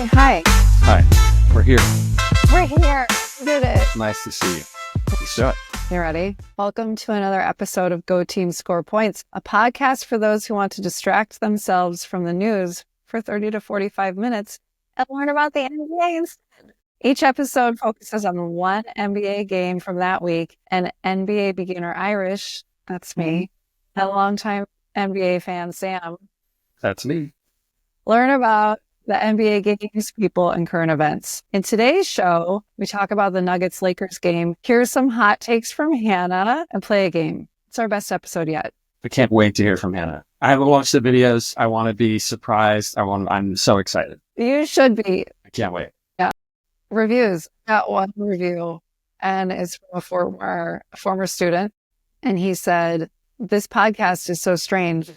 Say hi. Hi, we're here. We're here. We did it. Nice to see you. Let's do it. You ready? Welcome to another episode of Go Team Score Points, a podcast for those who want to distract themselves from the news for 30 to 45 minutes and learn about the NBA instead. Each episode focuses on one NBA game from that week, and NBA beginner Irish, that's me, and longtime NBA fan Sam, That's me. learn about the NBA games, people, and current events. In today's show, we talk about the Nuggets-Lakers game, hear some hot takes from Hannah, and play a game. It's our best episode yet. I can't wait to hear from Hannah. I haven't watched the videos. I want to be surprised. I'm so excited. You should be. I can't wait. Reviews. Got one review, and it's from a former student. And he said, "This podcast is so strange."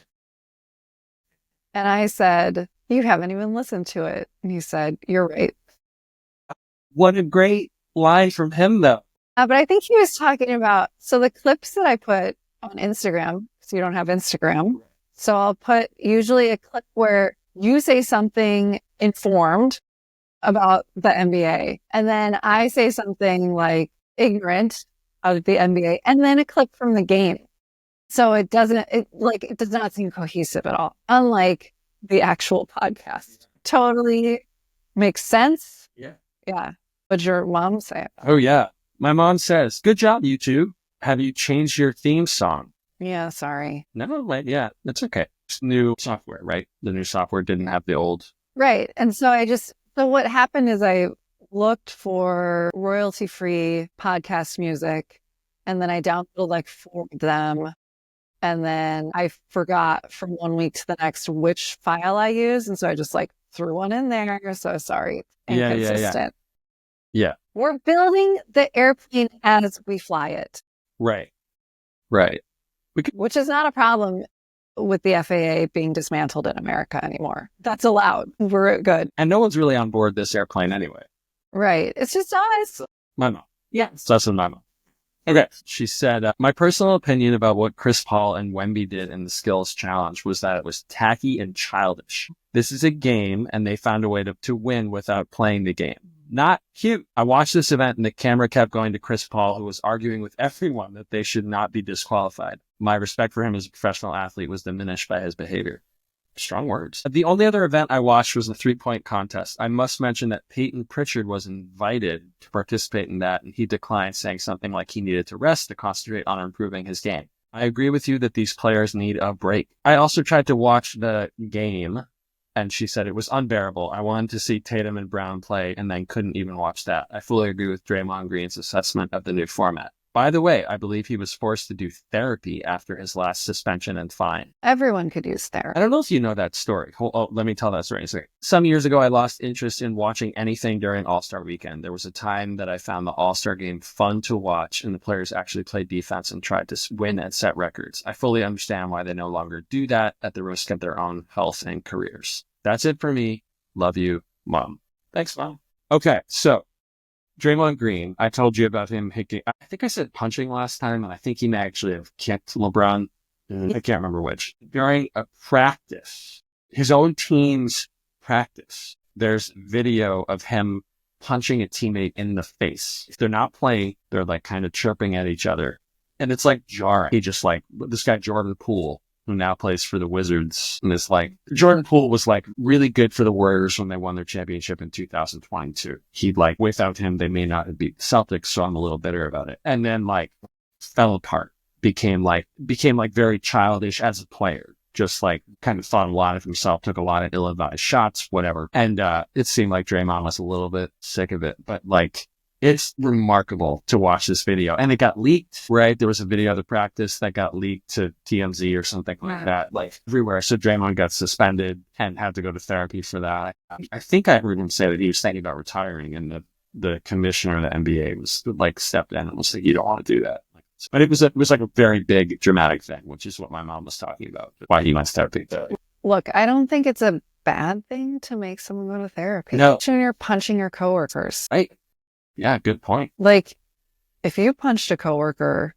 And I said, "You haven't even listened to it." And he said, "You're right." What a great line from him, though. But I think he was talking about, so the clips that I put on Instagram, because you don't have Instagram. So I'll put usually a clip where you say something informed about the NBA. And then I say something like ignorant of the NBA, and then a clip from the game. So it does not seem cohesive at all. Unlike the actual podcast. Totally makes sense. Yeah. Yeah. What'd your mom say? Oh, yeah. My mom says, "Good job, you two. Have you changed your theme song?" Yeah, sorry. No, wait, yeah, it's okay. It's new software, right? The new software didn't have the old. Right. And so so what happened is I looked for royalty-free podcast music, and then I downloaded like 4 of them. And then I forgot from one week to the next which file I used. And so I just like threw one in there. So sorry. Inconsistent. Yeah. We're building the airplane as we fly it. Right. Which is not a problem with the FAA being dismantled in America anymore. That's allowed. We're good. And no one's really on board this airplane anyway. Right. It's just us. My mom. Yes. That's my mom. Okay. She said, "My personal opinion about what Chris Paul and Wemby did in the skills challenge was that it was tacky and childish. This is a game, and they found a way to win without playing the game. Not cute. I watched this event, and the camera kept going to Chris Paul, who was arguing with everyone that they should not be disqualified. My respect for him as a professional athlete was diminished by his behavior." Strong words. The only other event I watched was the 3-point contest. I must mention that Peyton Pritchard was invited to participate in that, and he declined, saying something like he needed to rest to concentrate on improving his game. I agree with you that these players need a break. I also tried to watch the game, and she said it was unbearable. I wanted to see Tatum and Brown play, and then couldn't even watch that. I fully agree with Draymond Green's assessment of the new format. By the way, I believe he was forced to do therapy after his last suspension and fine. Everyone could use therapy. I don't know if you know that story. Let me tell that story in a second. Some years ago, I lost interest in watching anything during All-Star Weekend. There was a time that I found the All-Star Game fun to watch, and the players actually played defense and tried to win and set records. I fully understand why they no longer do that at the risk of their own health and careers. That's it for me. Love you, Mom. Thanks, Mom. Okay, so Draymond Green, I told you about him hitting, I think I said punching last time, and I think he may actually have kicked LeBron. I can't remember which. During a practice, his own team's practice, there's video of him punching a teammate in the face. If they're not playing, they're like kind of chirping at each other. And it's like jarring. He just like, this guy Jordan Poole, who now plays for the Wizards, and is like, Jordan Poole was like really good for the Warriors when they won their championship in 2022. He'd like, without him, they may not have beat the Celtics, so I'm a little bitter about it. And then like fell apart, became like very childish as a player, just like kind of thought a lot of himself, took a lot of ill-advised shots, whatever. And it seemed like Draymond was a little bit sick of it, but like, it's remarkable to watch this video. And it got leaked, right? There was a video of the practice that got leaked to TMZ or something like that, like everywhere. So Draymond got suspended and had to go to therapy for that. I think I heard him say that he was thinking about retiring, and the commissioner of the NBA was like stepped in and was like, "You don't want to do that." But it was like a very big dramatic thing, which is what my mom was talking about, why he wants therapy. Look, I don't think it's a bad thing to make someone go to therapy. No. Especially when you're punching your coworkers. Right. Yeah, good point. Like, if you punched a coworker,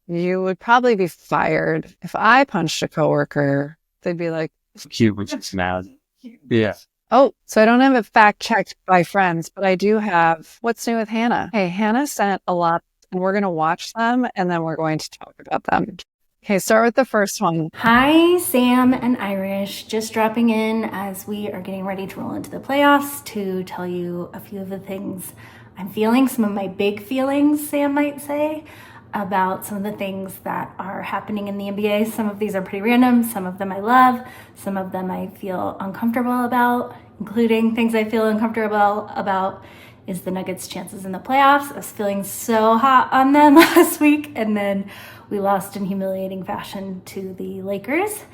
you would probably be fired. If I punched a coworker, they'd be like, He was just mad. Yeah. Oh, so I don't have it fact checked by friends, but I do have what's new with Hannah. Hey, Hannah sent a lot, and we're going to watch them and then we're going to talk about them. Okay, start with the first one. Hi, Sam and Irish. Just dropping in as we are getting ready to roll into the playoffs to tell you a few of the things I'm feeling, some of my big feelings, Sam might say, about some of the things that are happening in the NBA. Some of these are pretty random. Some of them I love. Some of them I feel uncomfortable about, including things I feel uncomfortable about is the Nuggets' chances in the playoffs. I was feeling so hot on them last week, and then we lost in humiliating fashion to the Lakers.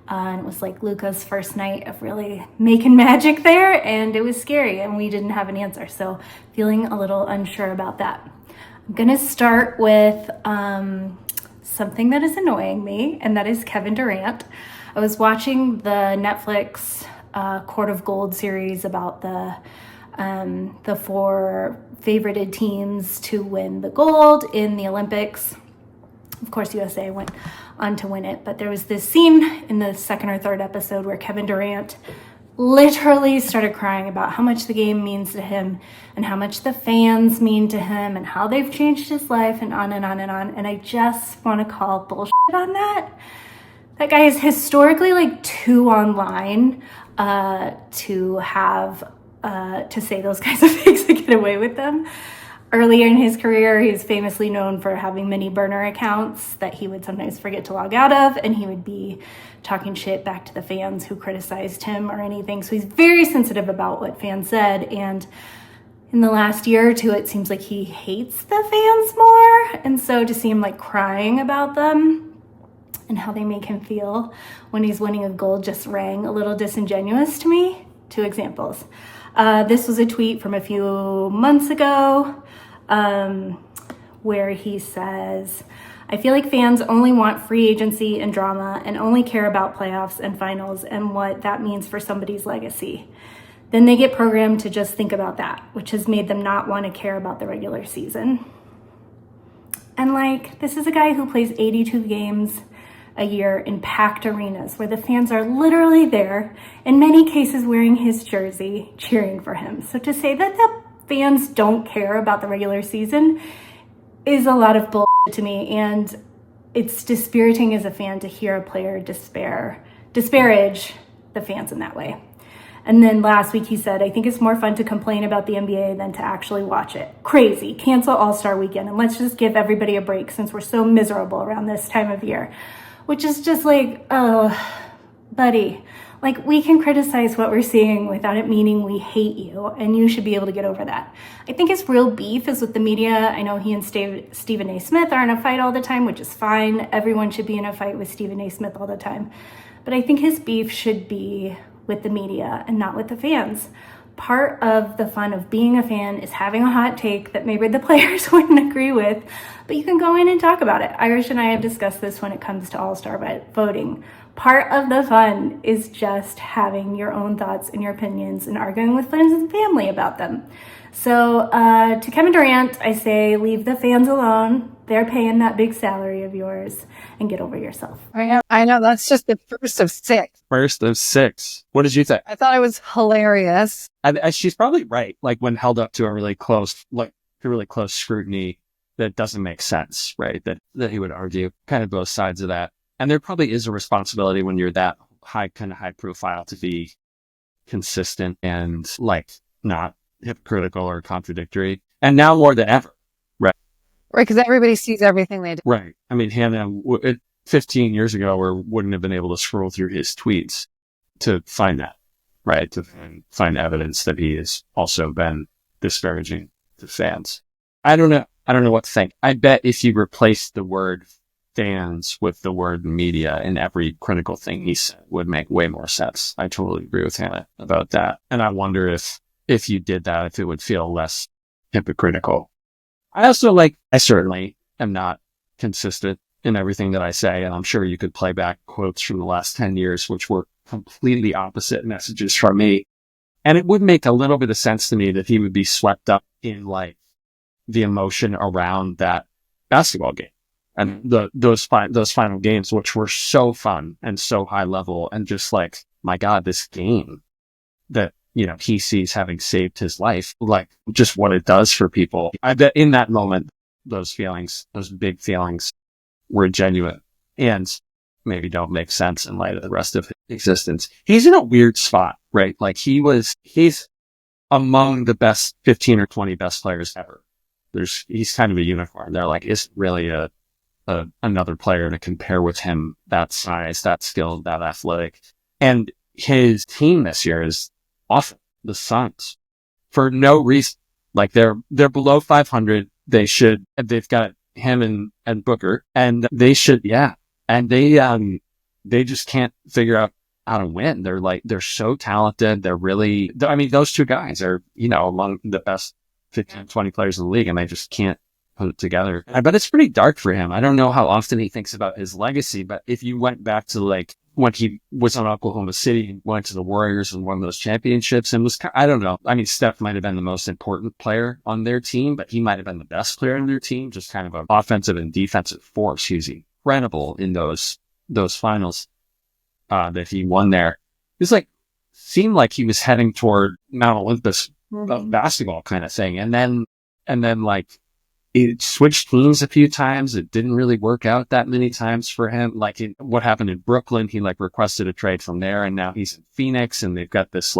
And it was like Luka's first night of really making magic there, and it was scary, and we didn't have an answer. So feeling a little unsure about that. I'm gonna start with something that is annoying me, and that is Kevin Durant. I was watching the Netflix Court of Gold series about the 4 favorited teams to win the gold in the Olympics. Of course, USA went on to win it, but there was this scene in the second or third episode where Kevin Durant literally started crying about how much the game means to him and how much the fans mean to him and how they've changed his life and on and on and on. And I just want to call bullshit on that. That guy is historically like too online to have to say those kinds of things and get away with them. Earlier in his career, he was famously known for having many burner accounts that he would sometimes forget to log out of, and he would be talking shit back to the fans who criticized him or anything. So he's very sensitive about what fans said, and in the last year or two, it seems like he hates the fans more. And so to see him like crying about them and how they make him feel when he's winning a gold just rang a little disingenuous to me. 2 examples. This was a tweet from a few months ago where he says, I feel like fans only want free agency and drama and only care about playoffs and finals and what that means for somebody's legacy. Then they get programmed to just think about that, which has made them not want to care about the regular season. And like, this is a guy who plays 82 games a year in packed arenas where the fans are literally there, in many cases wearing his jersey, cheering for him. So to say that the fans don't care about the regular season is a lot of bullshit to me, and it's dispiriting as a fan to hear a player disparage the fans in that way. And then last week he said, I think it's more fun to complain about the NBA than to actually watch it. Crazy. Cancel All-Star Weekend and let's just give everybody a break since we're so miserable around this time of year. Which is just like, oh, buddy, like we can criticize what we're seeing without it meaning we hate you, and you should be able to get over that. I think his real beef is with the media. I know he and Stephen A. Smith are in a fight all the time, which is fine. Everyone should be in a fight with Stephen A. Smith all the time. But I think his beef should be with the media and not with the fans. Part of the fun of being a fan is having a hot take that maybe the players wouldn't agree with, but you can go in and talk about it. Irish and I have discussed this when it comes to All-Star voting. Part of the fun is just having your own thoughts and your opinions and arguing with friends and family about them. So to Kevin Durant, I say leave the fans alone. They're paying that big salary of yours, and get over yourself. I know that's just the first of 6. First of 6. What did you think? I thought it was hilarious. She's probably right. Like when held up to a really close scrutiny, that doesn't make sense, right? That he would argue kind of both sides of that. And there probably is a responsibility when you're that high profile to be consistent and like not hypocritical or contradictory. And now more than ever. Right, because everybody sees everything they do. Right. I mean, Hannah, 15 years ago, wouldn't have been able to scroll through his tweets to find that, right? To find evidence that he has also been disparaging to fans. I don't know what to think. I bet if you replaced the word fans with the word media and every critical thing he said would make way more sense. I totally agree with Hannah about that. And I wonder if you did that, if it would feel less hypocritical. I certainly am not consistent in everything that I say. And I'm sure you could play back quotes from the last 10 years, which were completely opposite messages from me. And it would make a little bit of sense to me that he would be swept up in like the emotion around that basketball game and those final games, which were so fun and so high level and just like, my God, this game that, he sees having saved his life, like just what it does for people. I bet in that moment, those big feelings were genuine and maybe don't make sense in light of the rest of his existence. He's in a weird spot, right? Like he's among the best 15 or 20 best players ever. He's kind of a unicorn. They're like, isn't really another player to compare with him, that size, that skill, that athletic. And his team this year is awful. The Suns, for no reason. Like they're below 500. They've got him and Booker, and they should, yeah. And they just can't figure out how to win. They're so talented. Those two guys are, among the best 15, 20 players in the league, and they just can't put it together. I bet it's pretty dark for him. I don't know how often he thinks about his legacy, but if you went back to like when he was on Oklahoma City and went to the Warriors and won those championships and I don't know. I mean, Steph might have been the most important player on their team, but he might have been the best player on their team, just kind of an offensive and defensive force. He's incredible in those finals that he won there. It seemed like he was heading toward Mount Olympus basketball kind of thing. And then like it switched teams a few times. It didn't really work out that many times for him. Like what happened in Brooklyn, he requested a trade from there, and now he's in Phoenix, and they've got this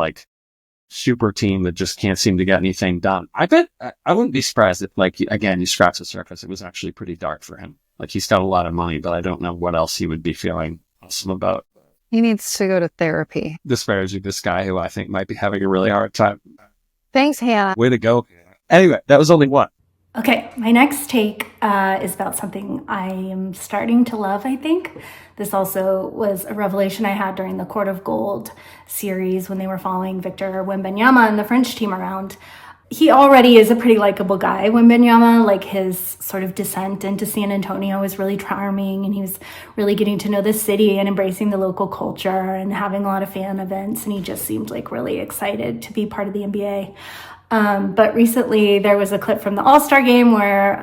super team that just can't seem to get anything done. I bet I wouldn't be surprised if again, you scratch the surface, it was actually pretty dark for him. Like he's got a lot of money, but I don't know what else he would be feeling awesome about. He needs to go to therapy. Disparaging this guy who I think might be having a really hard time. Thanks, Hannah. Way to go. Anyway, that was only one. Okay, my next take is about something I am starting to love, I think. This also was a revelation I had during the Court of Gold series when they were following Victor Wembanyama and the French team around. He already is a pretty likable guy, Wembanyama. Like his sort of descent into San Antonio was really charming, and he was really getting to know the city and embracing the local culture and having a lot of fan events, and he just seemed really excited to be part of the NBA. But recently there was a clip from the All-Star game where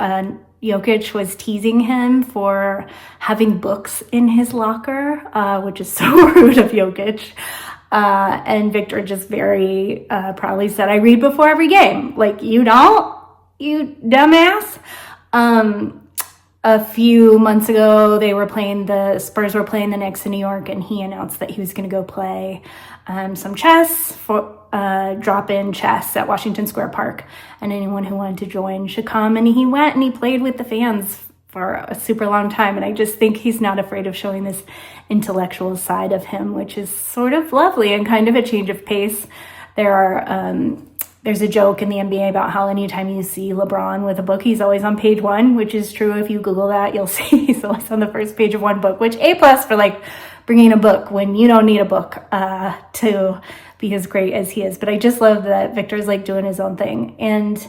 Jokic was teasing him for having books in his locker, which is so rude of Jokic. And Victor just very proudly said, "I read before every game." Like, you don't? You dumbass? A few months ago, the Spurs were playing the Knicks in New York, and he announced that he was going to go play some chess for drop-in chess at Washington Square Park, and anyone who wanted to join should come. And he went and he played with the fans for a super long time, and I just think he's not afraid of showing this intellectual side of him, which is sort of lovely and kind of a change of pace. There's a joke in the NBA about how anytime you see LeBron with a book, he's always on page 1, which is true. If you Google that, you'll see he's always on the first page of one book, which A+ for bringing a book when you don't need a book to be as great as he is. But I just love that Victor's doing his own thing. And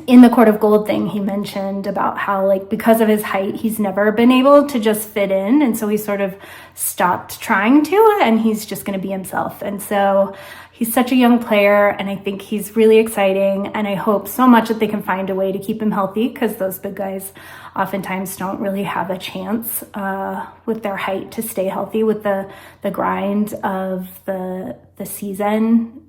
in the Court of Gold thing, he mentioned about how because of his height, he's never been able to just fit in. And so he sort of stopped trying to, and he's just going to be himself. And so he's such a young player, and I think he's really exciting. And I hope so much that they can find a way to keep him healthy, because those big guys oftentimes don't really have a chance with their height to stay healthy with the grind of the season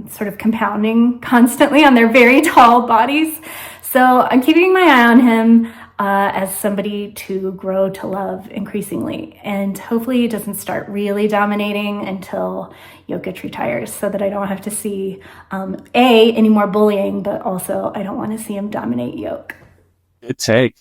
sort of compounding constantly on their very tall bodies. So I'm keeping my eye on him as somebody to grow to love increasingly. And hopefully he doesn't start really dominating until Jokic retires, so that I don't have to see, any more bullying, but also I don't want to see him dominate Jokic. Good take.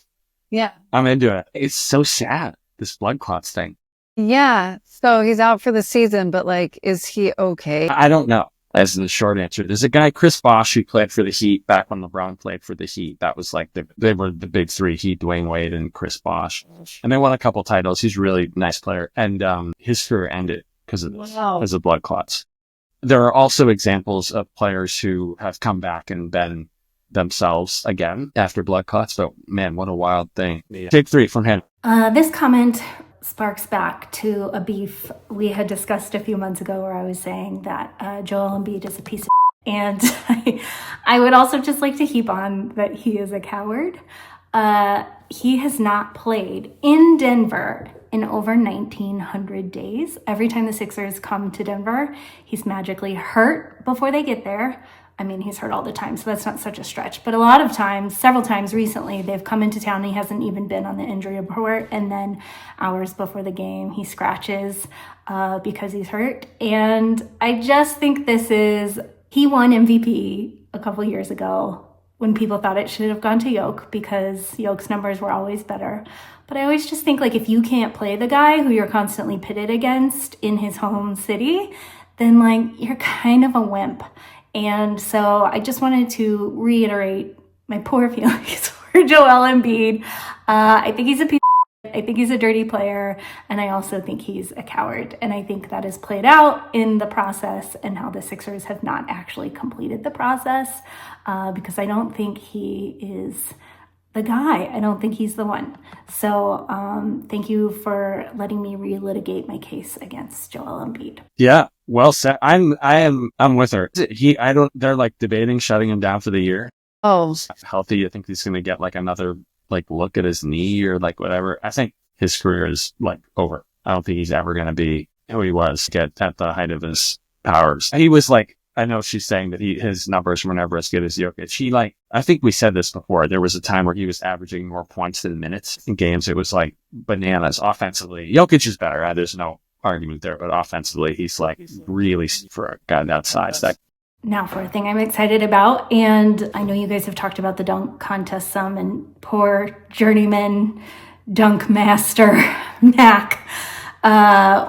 Yeah. I'm into it. It's so sad, this blood clots thing. Yeah. So he's out for the season, but is he okay? I don't know. As the short answer, there's a guy, Chris Bosh, who played for the Heat back when LeBron played for the Heat. That was they were the big three: Heat, Dwayne Wade, and Chris Bosh. And they won a couple titles. He's a really nice player, and his career ended because of this, because of blood clots. There are also examples of players who have come back and been themselves again after blood clots. But man, what a wild thing! Take 3 from him. This comment sparks back to a beef we had discussed a few months ago, where I was saying that Joel Embiid is a piece of and I would also just like to heap on that he is a coward. He has not played in Denver in over 1,900 days. Every time the Sixers come to Denver, he's magically hurt before they get there. I mean, he's hurt all the time, so that's not such a stretch. But a lot of times, several times recently, they've come into town and he hasn't even been on the injury report. And then hours before the game, he scratches because he's hurt. And I just think he won MVP a couple years ago when people thought it should have gone to Yoke because Yoke's numbers were always better. But I always just think, like, if you can't play the guy who you're constantly pitted against in his home city, then, like, you're kind of a wimp. And so I just wanted to reiterate my poor feelings for Joel Embiid. I think he's a piece of shit. I think he's a dirty player. And I also think he's a coward. And I think that is played out in the process and how the Sixers have not actually completed the process because I don't think he is the guy. I don't think he's the one. So thank you for letting me relitigate my case against Joel Embiid. Yeah, well said. I'm with her. They're like debating shutting him down for the year. Oh, Healthy. I think he's going to get like another like look at his knee or like whatever. I think his career is like over. I don't think he's ever going to be who he was at the height of his powers. He was like, I know she's saying that his numbers were never as good as Jokic. I think we said this before. There was a time where he was averaging more points than minutes in games. It was like bananas offensively. Jokic is better. There's no argument there, but offensively, he's like really for a guy that size. Now for a thing I'm excited about, and I know you guys have talked about the dunk contest some, and poor journeyman dunk master Mac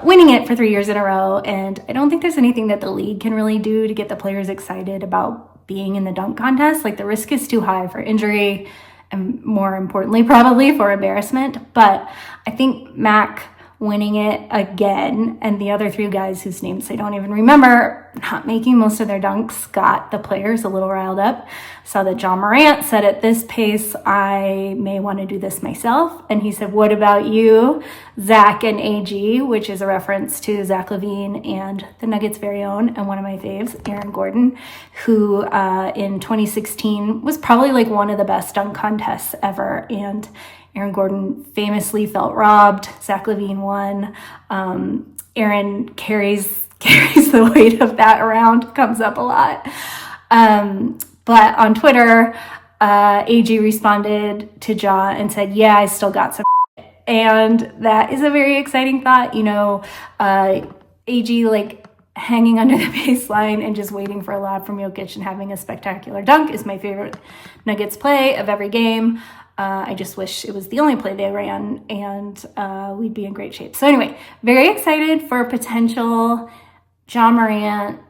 winning it for 3 years in a row. And I don't think there's anything that the league can really do to get the players excited about being in the dunk contest. Like, the risk is too high for injury and, more importantly, probably for embarrassment. But I think Mac winning it again, and the other three guys whose names I don't even remember, not making most of their dunks, got the players a little riled up. Saw that Ja Morant said, at this pace, I may want to do this myself. And he said, what about you, Zach and AG, which is a reference to Zach LaVine and the Nuggets' very own, and one of my faves, Aaron Gordon, who in 2016 was probably like one of the best dunk contests ever. And Aaron Gordon famously felt robbed. Zach LaVine won. Aaron carries the weight of that around, comes up a lot. But on Twitter, AG responded to Ja and said, yeah, I still got some. And that is a very exciting thought. You know, AG like hanging under the baseline and just waiting for a lob from Jokic and having a spectacular dunk is my favorite Nuggets play of every game. I just wish it was the only play they ran, and we'd be in great shape. So anyway, very excited for a potential Ja Morant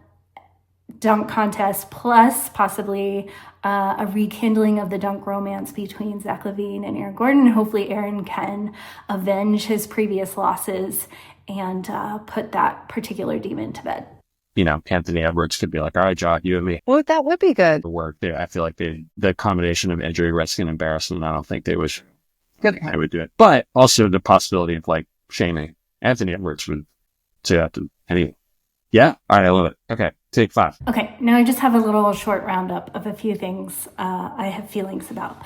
dunk contest, plus possibly a rekindling of the dunk romance between Zach LaVine and Aaron Gordon. Hopefully Aaron can avenge his previous losses and put that particular demon to bed. You know, Anthony Edwards could be like, all right, Ja, you and me. well, that would be good. Work. I feel like the combination of injury risk and embarrassment, I don't think they would do it. But also the possibility of like shaming. Anthony Edwards would say that to anyone. Yeah. All right. I love it. Okay. Take 5. Okay. Now I just have a little short roundup of a few things I have feelings about.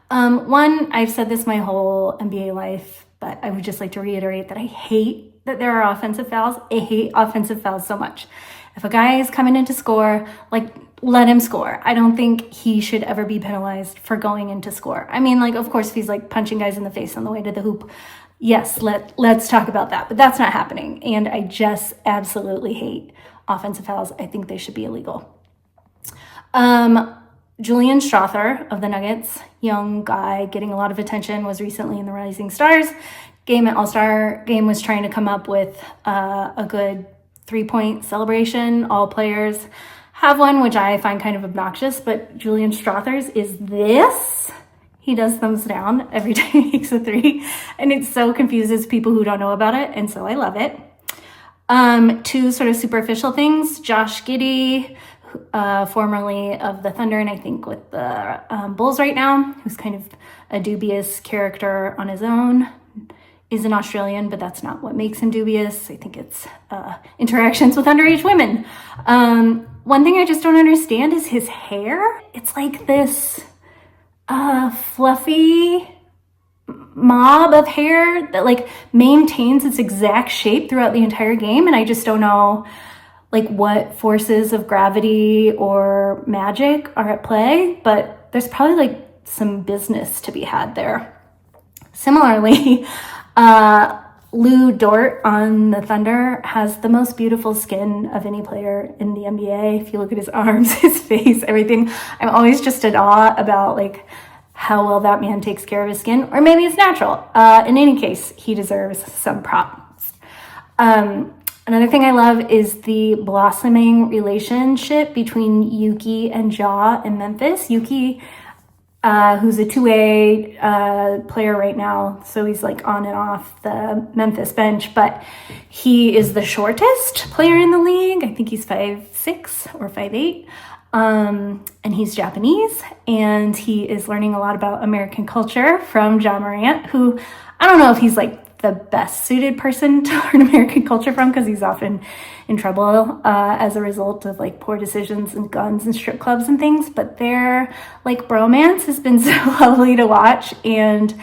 One, I've said this my whole NBA life, but I would just like to reiterate that I hate that there are offensive fouls. I hate offensive fouls so much. If a guy is coming in to score, like, let him score. I don't think he should ever be penalized for going in to score. I mean, like, of course, if he's like punching guys in the face on the way to the hoop, yes, let's talk about that. But that's not happening. And I just absolutely hate offensive fouls. I think they should be illegal. Julian Strawther of the Nuggets, young guy getting a lot of attention, was recently in the Rising Stars game at All-Star game, was trying to come up with a good 3-point celebration. All players have one, which I find kind of obnoxious, but Julian Strawther's is this. He does thumbs down every time he makes a 3, and it so confuses people who don't know about it, and so I love it. 2 sort of superficial things. Josh Giddey, formerly of the Thunder, and I think with the Bulls right now, who's kind of a dubious character on his own, is an Australian, but that's not what makes him dubious. I think it's interactions with underage women. One thing I just don't understand is his hair. It's like this fluffy mob of hair that like maintains its exact shape throughout the entire game. And I just don't know like what forces of gravity or magic are at play, but there's probably like some business to be had there. Similarly, Lou Dort on the Thunder has the most beautiful skin of any player in the NBA. If you look at his arms, his face, everything, I'm always just in awe about like how well that man takes care of his skin, or maybe it's natural. In any case, he deserves some props. Another thing I love is the blossoming relationship between Yuki and Ja in Memphis. Yuki, who's a 2A player right now, so he's like on and off the Memphis bench, but he is the shortest player in the league. I think he's 5'6" or 5'8". And he's Japanese, and he is learning a lot about American culture from Ja Morant, who I don't know if he's like the best suited person to learn American culture from, because he's often in trouble as a result of like poor decisions and guns and strip clubs and things. But their like bromance has been so lovely to watch, and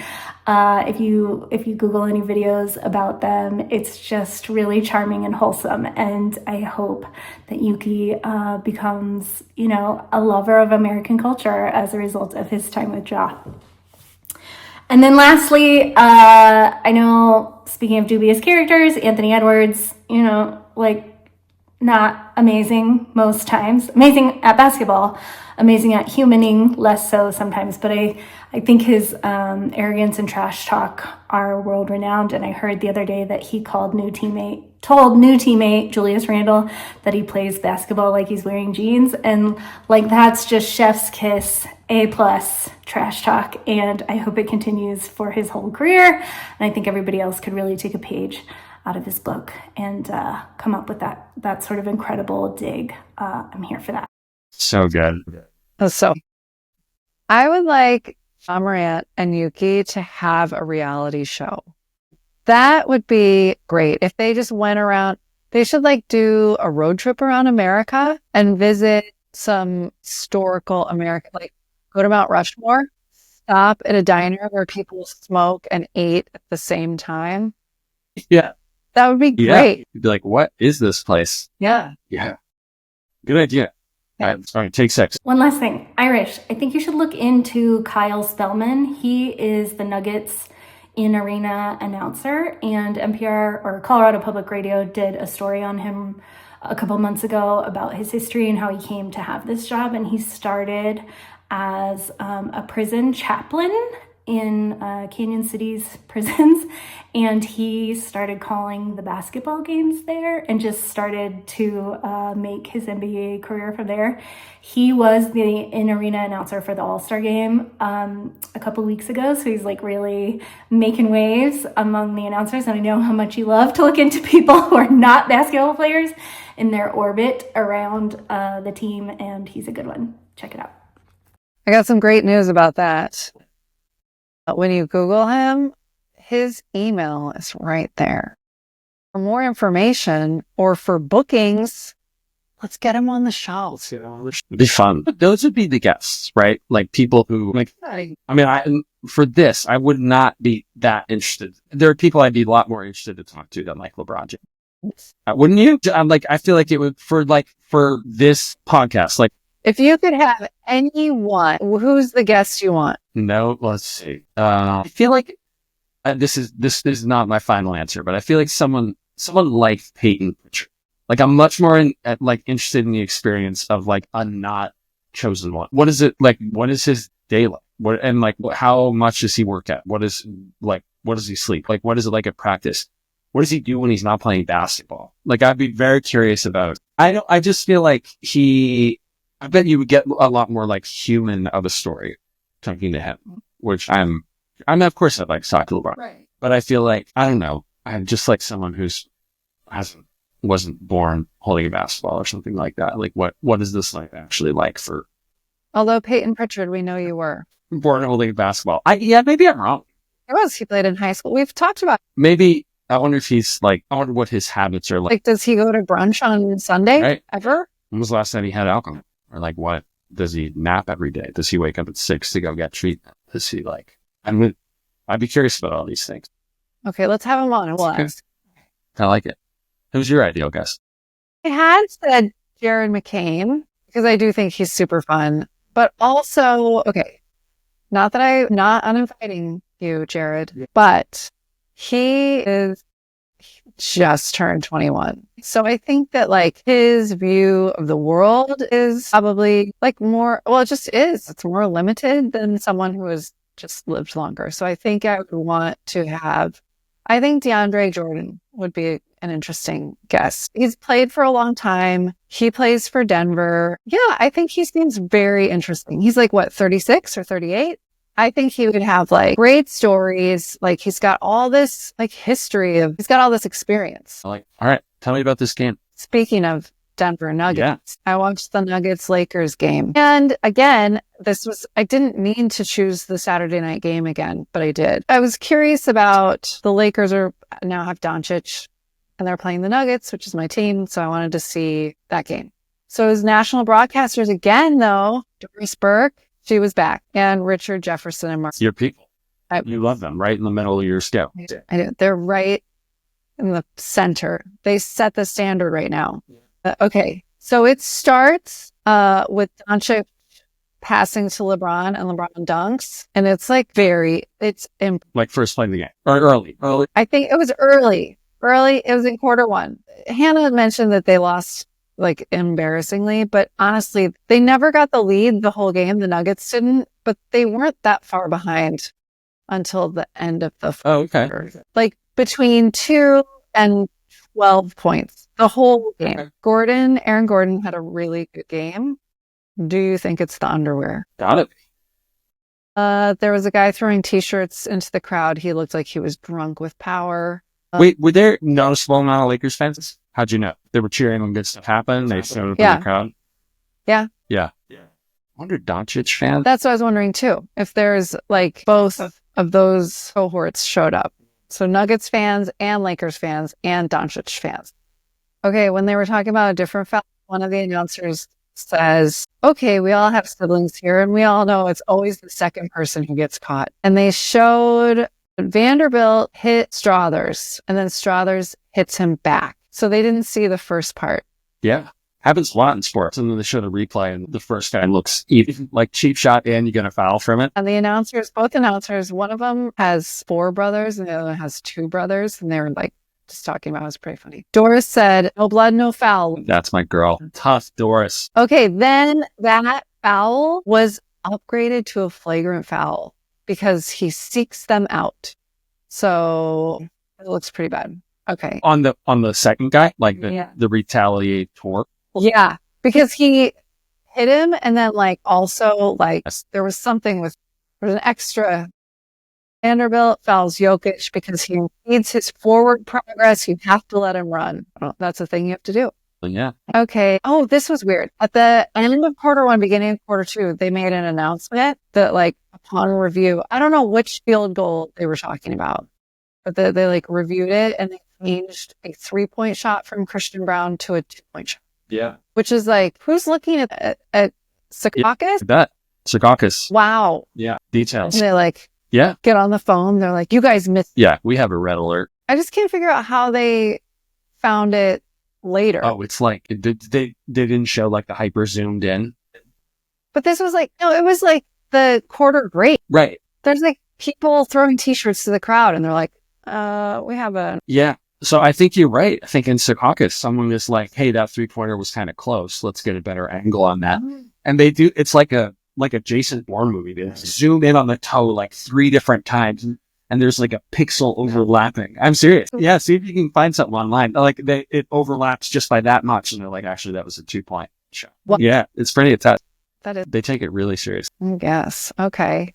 if you Google any videos about them, it's just really charming and wholesome. And I hope that Yuki becomes, you know, a lover of American culture as a result of his time with Ja. And then lastly, I know, speaking of dubious characters, Anthony Edwards, you know, like not amazing most times, amazing at basketball, amazing at humaning, less so sometimes, but I think his arrogance and trash talk are world renowned. And I heard the other day that he told new teammate Julius Randle that he plays basketball like he's wearing jeans, and like that's just chef's kiss, A+ trash talk, and I hope it continues for his whole career. And I think everybody else could really take a page out of his book and come up with that sort of incredible dig. I'm here for that. So good. So I would like Ja Morant and Yuki to have a reality show. That would be great if they just went around. They should like do a road trip around America and visit some historical America, like go to Mount Rushmore, stop at a diner where people smoke and ate at the same time. Yeah. That would be great. You'd be like, what is this place? Yeah. Yeah. Good idea. All right, take 6. One last thing. Irish. I think you should look into Kyle Spellman. He is the Nuggets in-arena announcer, and NPR or Colorado Public Radio did a story on him a couple months ago about his history and how he came to have this job. And he started as a prison chaplain in Canyon City's prisons, and he started calling the basketball games there and just started to make his NBA career from there. He was the in-arena announcer for the All-Star game a couple weeks ago, so he's like really making waves among the announcers, and I know how much you love to look into people who are not basketball players in their orbit around the team, and he's a good one. Check it out. I got some great news about that. When you Google him, his email is right there. For more information or for bookings, let's get him on the show. It'd be fun. Those would be the guests, right? Like people who like, for this, I would not be that interested. There are people I'd be a lot more interested to talk to than like LeBron James. Wouldn't you? I feel like it would for this podcast, like, if you could have anyone, who's the guest you want? No, let's see. I feel like this is not my final answer, but I feel like someone like Peyton Pritchard. Like I'm much more interested in the experience of like a not chosen one. What is it like? What is his day like? How much does he work at? What does he sleep? Like, what is it like at practice? What does he do when he's not playing basketball? Like, I'd be very curious about. I just feel like I bet you would get a lot more like human of a story talking to him, which I'm of course I'd like to talk to LeBron, right? But I feel like, I don't know, I'm just like someone wasn't born holding a basketball or something like that. Like what is this like actually like for? Although Peyton Pritchard, we know you were born holding a basketball. Maybe I'm wrong. He played in high school. We've talked about. Maybe I wonder if he's like, I wonder what his habits are like. Like, does he go to brunch on Sunday? Right? Ever? When was the last time he had alcohol? Or like what? Does he nap every day? Does he wake up at 6 to go get treatment? Does he I'd be curious about all these things. Okay, let's have him on and we'll ask. I like it. Who's your ideal guest? I had said Jared McCain because I do think he's super fun, but also, okay, not that I'm not uninviting you, Jared, but he just turned 21. So I think that like his view of the world is probably like more, well, it just is. It's more limited than someone who has just lived longer. So I think I would want to have, I think DeAndre Jordan would be an interesting guest. He's played for a long time. He plays for Denver. Yeah, I think he seems very interesting. He's like, what, 36 or 38? I think he would have like great stories. Like he's got all this like history he's got all this experience. All right, tell me about this game. Speaking of Denver Nuggets, I watched the Nuggets Lakers game. And again, I didn't mean to choose the Saturday night game again, but I did. I was curious about the Lakers now have Doncic and they're playing the Nuggets, which is my team. So I wanted to see that game. So as national broadcasters again, though, Doris Burke, she was back, and Richard Jefferson and Mark. Your people. You love them right in the middle of your scale. I do. They're right in the center. They set the standard right now. Okay. So it starts with Doncic passing to LeBron and LeBron dunks. And it's like like first play of the game. Or early. I think it was early. It was in quarter one. Hannah mentioned that they lost like embarrassingly, but honestly, they never got the lead the whole game. The Nuggets didn't, but they weren't that far behind until the end of the okay. Like between 2 and 12 points the whole game. Okay. Aaron Gordon had a really good game. Do you think it's the underwear? Got it. There was a guy throwing t-shirts into the crowd. He looked like he was drunk with power. Wait, were there noticeable amount of Lakers fans? How'd you know? They were cheering when good stuff happened. They showed up in the crowd. Yeah. I wonder Doncic fans. That's what I was wondering too. If there's like both of those cohorts showed up. So Nuggets fans and Lakers fans and Doncic fans. Okay, when they were talking about a different foul, one of the announcers says, okay, we all have siblings here and we all know it's always the second person who gets caught. And they showed Vanderbilt hit Strothers and then Strothers hits him back. So they didn't see the first part. Yeah. Happens a lot in sports. And then they show the replay and the first guy looks even like cheap shot and you get a foul from it. And both announcers, one of them has 4 brothers and the other one has 2 brothers. And they were like just talking about it. It was pretty funny. Doris said, no blood, no foul. That's my girl. Tough Doris. Okay. Then that foul was upgraded to a flagrant foul because he seeks them out. So it looks pretty bad. Okay. On the second guy, like the retaliator. Yeah, because he hit him and then like also like there was an extra. Vanderbilt fouls Jokic because he needs his forward progress. You have to let him run. That's a thing you have to do. Yeah. Okay. Oh, this was weird. At the end of quarter one, beginning of quarter two, they made an announcement that like upon review, I don't know which field goal they were talking about, but they like reviewed it and they changed a 3-point shot from Christian Brown to a 2-point shot. Yeah. Which is like, who's looking at Secaucus? That Secaucus. Wow. Yeah. Details. And they like, get on the phone. They're like, you guys missed. Yeah. We have a red alert. I just can't figure out how they found it later. Oh, it's like, they didn't show like the hyper zoomed in. But this was like, no, it was like the quarter break. Right. There's like people throwing t-shirts to the crowd and they're like, we have a. Yeah. So I think you're right. I think in Secaucus, someone is like, hey, that 3-pointer was kind of close. Let's get a better angle on that. And they do, it's like a Jason Bourne movie. They zoom in on the toe like 3 different times and there's like a pixel overlapping. I'm serious. Yeah. See if you can find something online. Like it overlaps just by that much. And they're like, actually, that was a 2-point shot. Well, yeah. It's pretty intense. They take it really serious. I guess. Okay.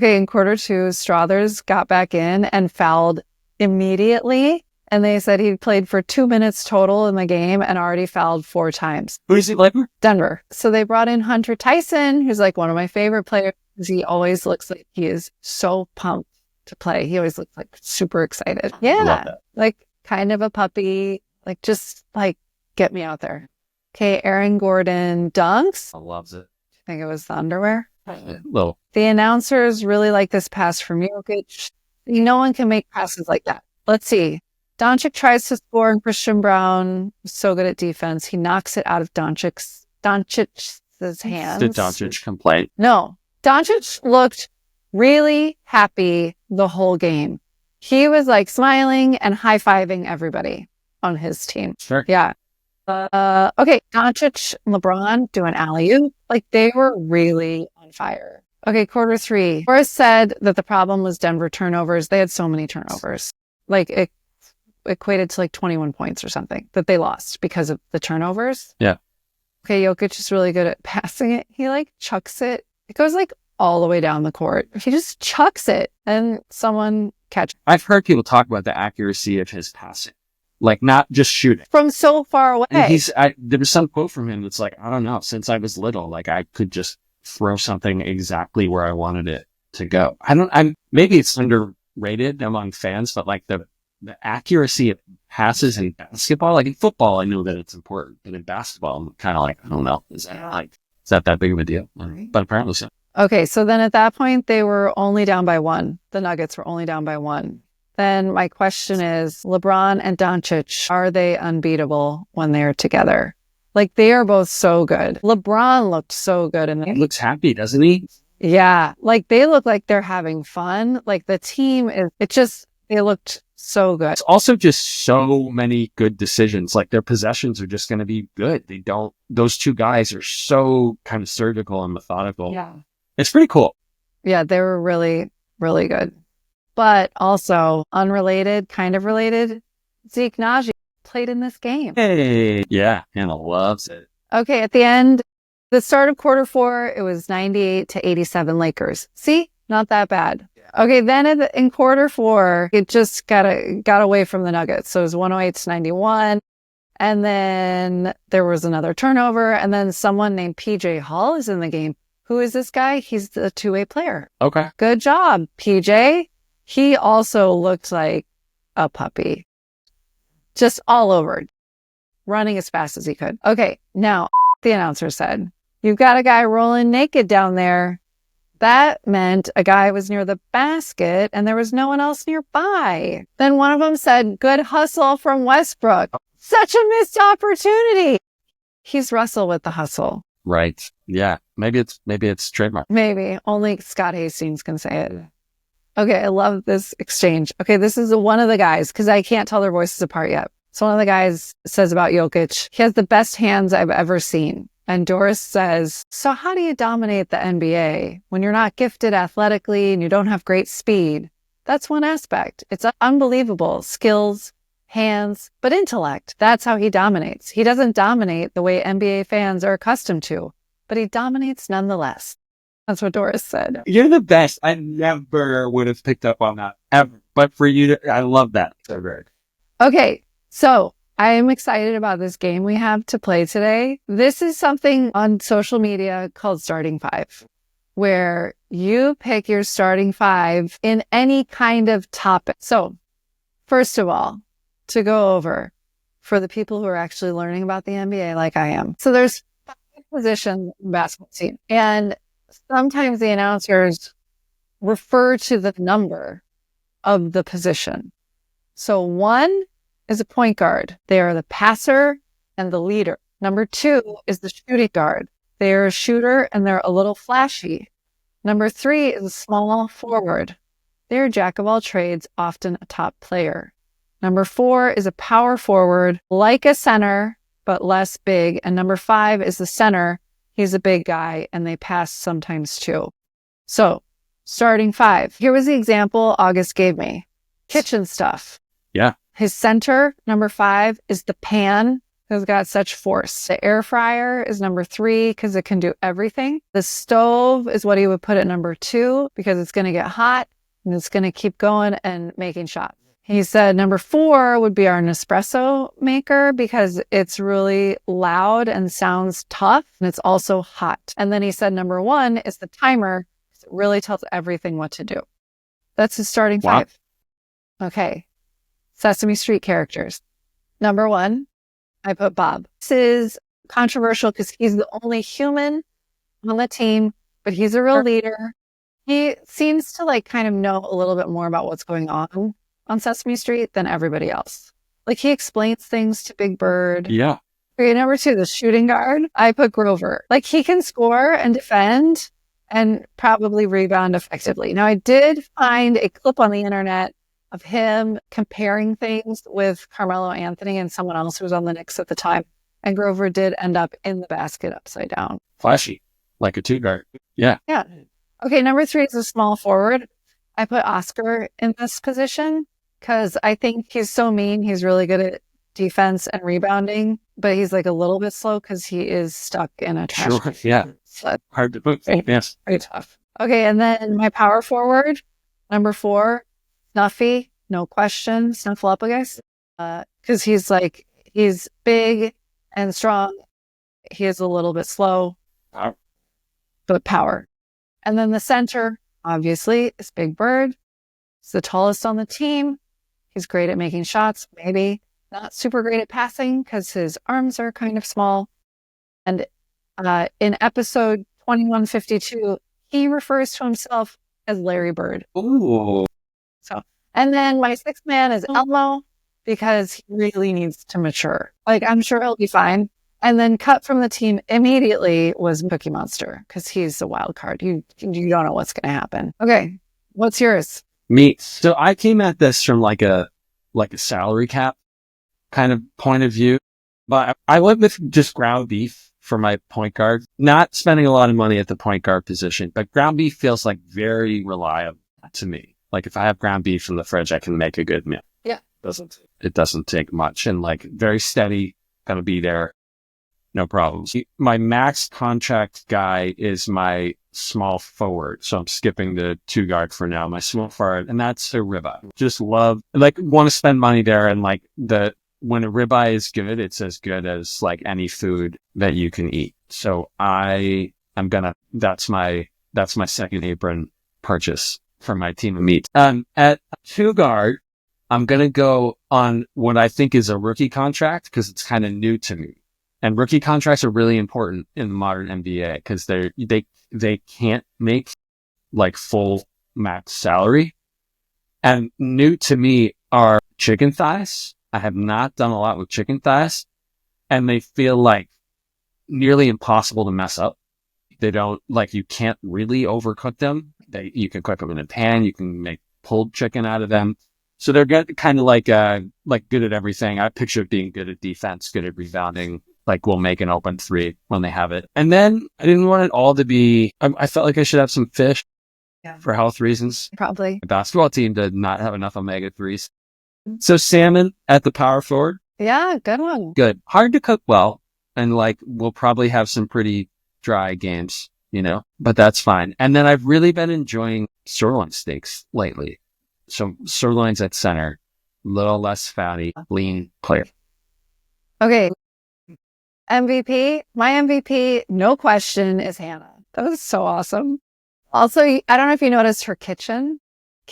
In quarter two, Strothers got back in and fouled immediately. And they said he played for 2 minutes total in the game and already fouled 4 times. Who is he playing for? Denver. So they brought in Hunter Tyson, who's like one of my favorite players. He always looks like he is so pumped to play. He always looks like super excited. Yeah. Like kind of a puppy. Like just like get me out there. Okay. Aaron Gordon dunks. I loves it. I think it was the underwear. Little. The announcers really like this pass from Jokic. No one can make passes like that. Let's see. Doncic tries to score, and Christian Brown was so good at defense. He knocks it out of Doncic's hands. Did Doncic complain? No. Doncic looked really happy the whole game. He was like smiling and high-fiving everybody on his team. Sure. Yeah. Okay. Doncic, LeBron doing alley-oop. Like they were really on fire. Okay. Quarter 3. Boris said that the problem was Denver turnovers. They had so many turnovers. Like it equated to like 21 points or something that they lost because of the turnovers. Yeah. Okay. Jokic is really good at passing it. He like chucks it. It goes like all the way down the court. He just chucks it and someone catches. I've heard people talk about the accuracy of his passing, like not just shooting From so far away. And there was some quote from him that's like, I don't know, since I was little, like I could just throw something exactly where I wanted it to go. Maybe it's underrated among fans, but like the accuracy of passes in basketball, like in football, I know that it's important, but in basketball, I'm kind of like, I don't know, is that big of a deal? But apparently so. Okay, so then at that point, they were only down by 1. The Nuggets were only down by 1. Then my question is, LeBron and Doncic, are they unbeatable when they're together? Like, they are both so good. LeBron looked so good. He looks happy, doesn't he? Yeah, like they look like they're having fun. Like the team they looked so good. It's also just so many good decisions. Like their possessions are just going to be good. Those two guys are so kind of surgical and methodical. Yeah. It's pretty cool. Yeah, they were really, really good. But also unrelated, kind of related, Zeke Naji played in this game. Hey, yeah, Hannah loves it. Okay, at the end, the start of quarter 4, it was 98-87 Lakers. See, not that bad. Okay, then in quarter 4, it just got away from the Nuggets. So it was 108-91. And then there was another turnover. And then someone named PJ Hall is in the game. Who is this guy? He's the two-way player. Okay. Good job, PJ. He also looked like a puppy. Just all over, running as fast as he could. Okay, now the announcer said, you've got a guy rolling naked down there. That meant a guy was near the basket and there was no one else nearby. Then one of them said, good hustle from Westbrook. Such a missed opportunity. He's Russell with the hustle. Right. Yeah. Maybe it's trademark. Maybe. Only Scott Hastings can say it. Okay, I love this exchange. Okay, this is one of the guys, because I can't tell their voices apart yet. So one of the guys says about Jokic, he has the best hands I've ever seen. And Doris says, so how do you dominate the NBA when you're not gifted athletically and you don't have great speed? That's one aspect. It's unbelievable. Skills, hands, but intellect. That's how he dominates. He doesn't dominate the way NBA fans are accustomed to, but he dominates nonetheless. That's what Doris said. You're the best. I never would have picked up on that ever. But for you, I love that. So good. Okay, so I am excited about this game we have to play today. This is something on social media called Starting 5, where you pick your starting 5 in any kind of topic. So first of all, to go over for the people who are actually learning about the NBA like I am. So there's 5 positions in the basketball team. And sometimes the announcers refer to the number of the position. So 1 is a point guard. They are the passer and the leader. Number 2 is the shooting guard. They are a shooter and they're a little flashy. Number 3 is a small forward. They're a jack of all trades, often a top player. Number 4 is a power forward, like a center, but less big. And number 5 is the center. He's a big guy and they pass sometimes too. So starting 5. Here was the example August gave me. Kitchen stuff. Yeah. His center, number 5, is the pan because it's got such force. The air fryer is number 3 because it can do everything. The stove is what he would put at number 2 because it's going to get hot and it's going to keep going and making shots. He said number 4 would be our Nespresso maker because it's really loud and sounds tough and it's also hot. And then he said number 1 is the timer because it really tells everything what to do. That's his starting 5. Okay. Sesame Street characters. Number 1, I put Bob. This is controversial because he's the only human on the team, but he's a real leader. He seems to like kind of know a little bit more about what's going on Sesame Street than everybody else. Like he explains things to Big Bird. Yeah. Okay, number 2, the shooting guard. I put Grover. Like he can score and defend and probably rebound effectively. Now I did find a clip on the internet of him comparing things with Carmelo Anthony and someone else who was on the Knicks at the time. And Grover did end up in the basket upside down. Flashy. Like a 2 guard. Yeah. Yeah. Okay, number 3 is a small forward. I put Oscar in this position because I think he's so mean. He's really good at defense and rebounding, but he's like a little bit slow because he is stuck in a trash can. Yeah. So Hard to move. Yes. very tough. Okay, and then my power forward, number 4, Snuffy, no question, Snuffleupagus, because he's big and strong. He is a little bit slow, but power. And then the center, obviously, is Big Bird. He's the tallest on the team. He's great at making shots, maybe not super great at passing because his arms are kind of small. And in episode 2152, he refers to himself as Larry Bird. Ooh. So, and then my 6th man is Elmo because he really needs to mature. Like, I'm sure he'll be fine. And then cut from the team immediately was Cookie Monster because he's a wild card. You don't know what's going to happen. Okay, what's yours? Me. So I came at this from like a salary cap kind of point of view, but I went with just ground beef for my point guard. Not spending a lot of money at the point guard position, but ground beef feels like very reliable to me. Like if I have ground beef in the fridge, I can make a good meal. Yeah, it doesn't take much, and like very steady, gonna be there. No problems. My max contract guy is my small forward. So I'm skipping the 2 guard for now, my small forward, and that's a ribeye. Just love, like want to spend money there. And like when a ribeye is good, it's as good as like any food that you can eat. So that's my second apron purchase for my team of meat. At 2 guard, I'm going to go on what I think is a rookie contract because it's kind of new to me. And rookie contracts are really important in the modern NBA because they can't make like full max salary. And new to me are chicken thighs. I have not done a lot with chicken thighs, and they feel like nearly impossible to mess up. They don't like, you can't really overcook them. You can cook them in a pan. You can make pulled chicken out of them. So they're kind of like good at everything. I picture being good at defense, good at rebounding. Like we'll make an open 3 when they have it. And then I didn't want it all to be, I felt like I should have some fish for health reasons. Probably. The basketball team did not have enough omega-3s. So salmon at the power forward. Yeah, good one. Good. Hard to cook well. And like, we'll probably have some pretty dry games, but that's fine. And then I've really been enjoying sirloin steaks lately. So sirloins at center, a little less fatty, lean player. Okay. MVP. My MVP, no question, is Hannah. That was so awesome. Also, I don't know if you noticed her kitchen.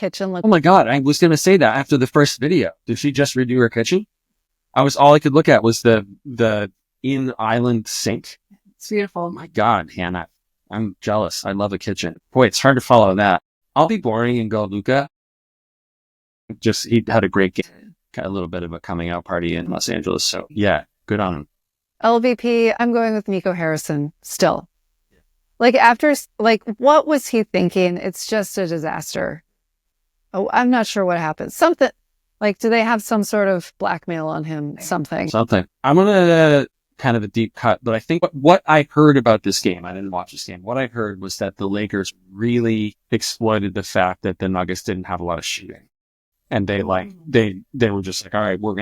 Looked. Oh my God. I was going to say that after the first video. Did she just redo her kitchen? All I could look at was the in-island sink. It's beautiful. Oh my God, Hannah. I'm jealous. I love a kitchen. Boy, it's hard to follow that. I'll be boring and go Luca. He had a great game. Got a little bit of a coming out party in Los Angeles. So yeah, good on him. LVP, I'm going with Nico Harrison still. Like what was he thinking? It's just a disaster. Oh, I'm not sure what happened. Something like, do they have some sort of blackmail on him? Something. I'm going to kind of a deep cut, but I think what I heard about this game, I didn't watch this game. What I heard was that the Lakers really exploited the fact that the Nuggets didn't have a lot of shooting. And they were just like, all right, we're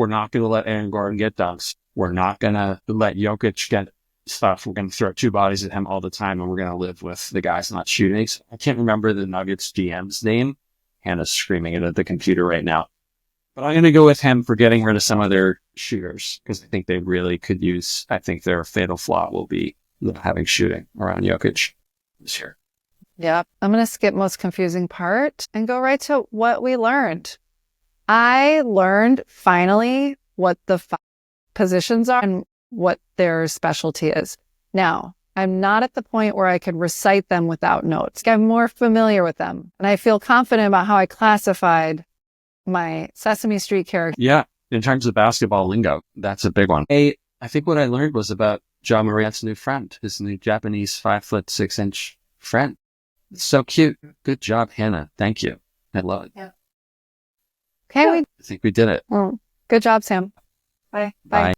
not going to let Aaron Gordon get dunks. We're not going to let Jokic get stuff. We're going to throw 2 bodies at him all the time, and we're going to live with the guys not shooting. So I can't remember the Nuggets GM's name. Hannah's screaming it at the computer right now. But I'm going to go with him for getting rid of some of their shooters because I think they really could use, I think their fatal flaw will be having shooting around Jokic this year. Yeah. I'm going to skip most confusing part and go right to what we learned. I learned finally what the 5 positions are and what their specialty is. Now, I'm not at the point where I could recite them without notes. I'm more familiar with them. And I feel confident about how I classified my Sesame Street character. Yeah. In terms of basketball lingo, that's a big one. I think what I learned was about Ja Morant's new friend, his new Japanese 5'6" friend. It's so cute. Good job, Hannah. Thank you. I love it. Yeah. Okay. I think we did it. Well, good job, Sam. Bye. Bye.